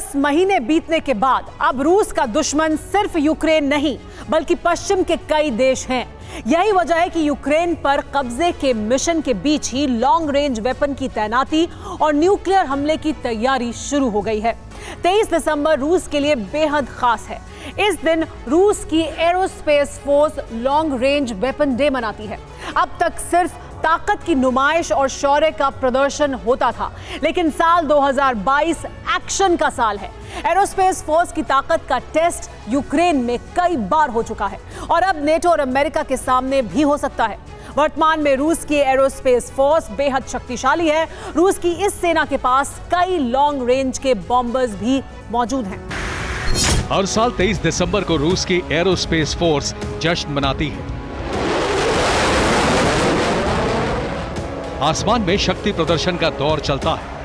10 महीने बीतने के बाद अब रूस का दुश्मन सिर्फ यूक्रेन नहीं बल्कि पश्चिम के कई देश हैं। यही वजह है कि यूक्रेन पर कब्जे के मिशन के बीच ही लॉन्ग रेंज वेपन की तैनाती और न्यूक्लियर हमले की तैयारी शुरू हो गई है। 23 दिसंबर रूस के लिए बेहद खास है। इस दिन रूस की aerospace force long range weapon day मनाती है। अब तक सिर्फ ताकत की नुमाइश और शौर्य का प्रदर्शन होता था, लेकिन साल 2022 एक्शन का साल है। एरोस्पेस फोर्स की ताकत का टेस्ट यूक्रेन में कई बार हो चुका है और अब नेटो और अमेरिका के सामने भी हो सकता है। वर्तमान में रूस की एरोस्पेस फोर्स बेहद शक्तिशाली है। रूस की इस सेना के पास कई लॉन्ग रेंज के बॉम्बर्स भी मौजूद हैं। हर साल 23 दिसंबर को रूस की एरोस्पेस फोर्स जश्न मनाती है। आसमान में शक्ति प्रदर्शन का दौर चलता है।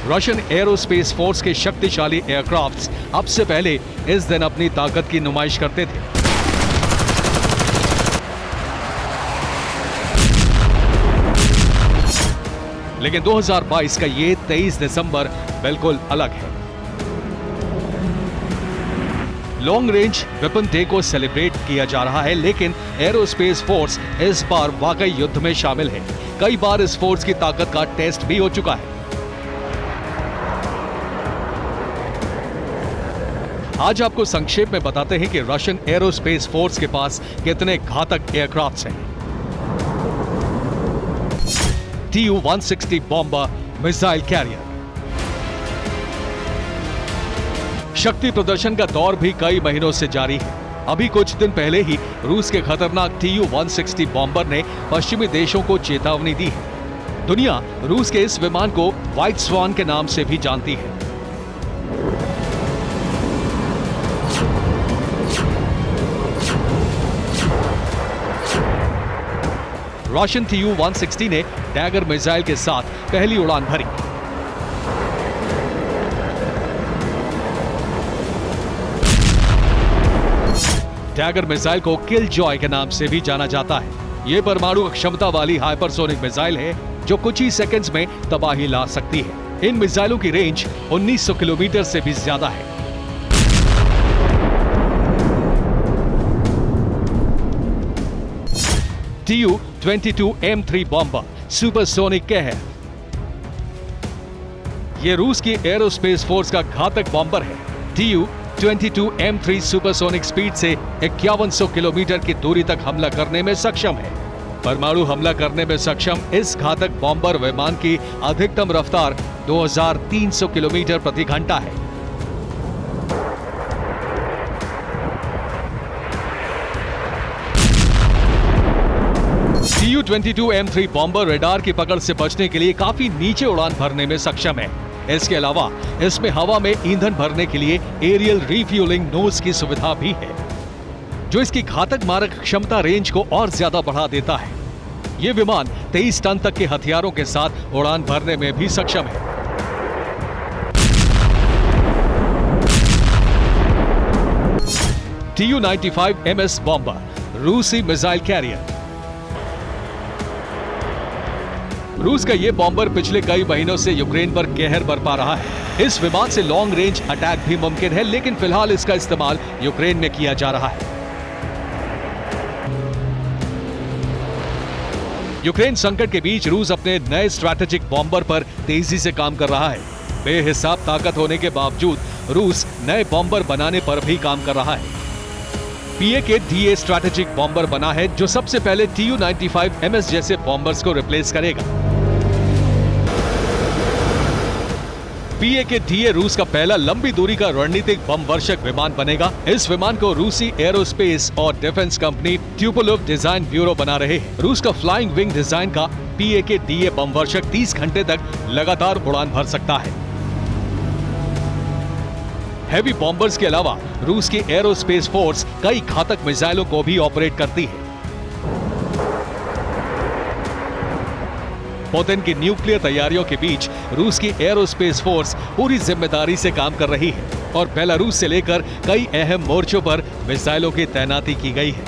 रशियन एरोस्पेस फोर्स के शक्तिशाली एयरक्राफ्ट्स अब से पहले इस दिन अपनी ताकत की नुमाइश करते थे। लेकिन 2022 का ये 23 दिसंबर बिल्कुल अलग है। लॉन्ग रेंज वेपन डे को सेलिब्रेट किया जा रहा है, लेकिन एरोस्पेस फोर्स इस बार वाकई युद्ध में शामिल है। कई बार इस फोर्स की ताकत का टेस्ट भी हो चुका है। आज आपको संक्षेप में बताते हैं कि रशियन एरोस्पेस फोर्स के पास कितने घातक एयरक्राफ्ट्स हैं। Tu-160 bomber missile career. शक्ति प्रदर्शन का दौर भी कई महीनों से जारी है। अभी कुछ दिन पहले ही रूस के खतरनाक Tu-160 बॉम्बर ने पश्चिमी देशों को चेतावनी दी है। दुनिया रूस के इस विमान को व्हाइट स्वान के नाम से भी जानती है। रशियन Tu-160 ने डैगर मिसाइल के साथ पहली उड़ान भरी। डैगर मिसाइल को किल जॉय के नाम से भी जाना जाता है। यह परमाणु क्षमता वाली हाइपरसोनिक मिसाइल है जो कुछ ही सेकंड्स में तबाही ला सकती है। इन मिसाइलों की रेंज 1900 किलोमीटर से भी ज्यादा है। Tu-22M3 बॉम्बर सुपरसोनिक कहर। यह रूस की एरोस्पेस फोर्स का घातक बॉम्बर है। Tu-22M3 सुपरसोनिक स्पीड से 5100 किलोमीटर की दूरी तक हमला करने में सक्षम है। परमाणु हमला करने में सक्षम इस घातक बॉम्बर विमान की अधिकतम रफ्तार 2300 किलोमीटर प्रति घंटा है। Tu-22M3 बॉम्बर रडार की पकड़ से बचने के लिए काफी नीचे उड़ान भरने में सक्षम है। इसके अलावा इसमें हवा में ईंधन भरने के लिए एरियल रिफ्यूलिंग नोज की सुविधा भी है, जो इसकी घातक मारक क्षमता रेंज को और ज्यादा बढ़ा देता है। यह विमान 23 टन तक के हथियारों के साथ उड़ान भरने में भी सक्षम है। Tu-95MS बॉम्बर रूसी मिसाइल कैरियर। रूस का यह बॉम्बर पिछले कई महीनों से यूक्रेन पर कहर बरपा रहा है। इस विमान से लॉन्ग रेंज अटैक भी मुमकिन है, लेकिन फिलहाल इसका इस्तेमाल यूक्रेन में किया जा रहा है। यूक्रेन संकट के बीच रूस अपने नए स्ट्रैटेजिक बॉम्बर पर तेजी से काम कर रहा है। बेहिसाब ताकत होने के बावजूद रूस नए बॉम्बर बनाने पर भी काम कर रहा है। PAK-DA स्ट्रैटेजिक बॉम्बर बना है, जो सबसे पहले Tu-95MS जैसे बॉम्बर्स को रिप्लेस करेगा। PAK-DA रूस का पहला लंबी दूरी का रणनीतिक बम वर्षक विमान बनेगा। इस विमान को रूसी एरोस्पेस और डिफेंस कंपनी ट्यूपोलोव डिजाइन ब्यूरो बना रहे हैं। रूस का फ्लाइंग विंग डिजाइन का PAK-DA बम वर्षक 30 घंटे तक लगातार उड़ान भर सकता है। हैवी बॉम्बर्स के अलावा रूस की एरोस्पेस फोर्स कई घातक मिसाइलों को भी ऑपरेट करती है। पुतिन की न्यूक्लियर तैयारियों के बीच रूस की एरोस्पेस फोर्स पूरी जिम्मेदारी से काम कर रही है और बेलारूस से लेकर कई अहम मोर्चों पर मिसाइलों की तैनाती की गई है।